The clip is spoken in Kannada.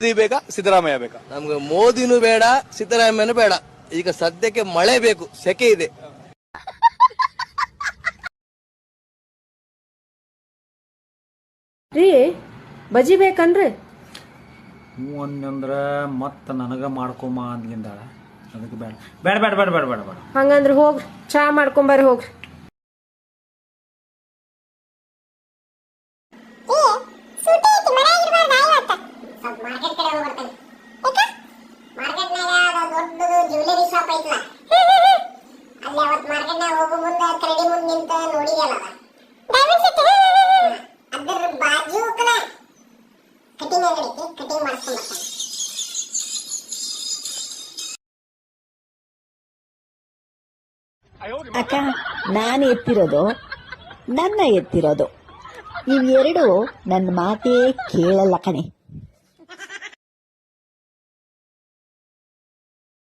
ಮೋದಿ ಬೇಕಾ ಸಿದ್ದರಾಮಯ್ಯ ಬೇಕಾ? ನಮ್ಗೆ ಮೋದಿನೂ ಬೇಡ, ಸಿದ್ದರಾಮಯ್ಯನೂ ಬೇಡ. ಈಗ ಸದ್ಯಕ್ಕೆ ಮಳೆ ಬೇಕು, ಸೆಕೆ ಇದೆ. ರೀ ಬಜಿ ಬೇಕನ್ರಿ? ಹ್ಞೂ ಅಂದಂದ್ರೆ ಮತ್ತೆ ನನಗೆ ಮಾಡ್ಕೊಂಬ ಅಂದ್ಲಿಂದಾಳ. ಅದಕ್ಕೆ ಬೇಡ ಬೇಡ ಬೇಡ ಬೇಡ ಬೇಡ ಬೇಡ ಬೇಡ. ಹಂಗಂದ್ರೆ ಹೋಗ್ರಿ, ಚಾ ಮಾಡ್ಕೊಂಬರ್ರಿ ಹೋಗ್ರಿ. ಅಕ್ಕ, ನಾನು ಎತ್ತಿರೋದು, ನನ್ನ ಎತ್ತಿರೋದು ಇವೆರಡು ನನ್ನ ಮಾತೇ ಕೇಳಲ್ಲ ಕಣೆ.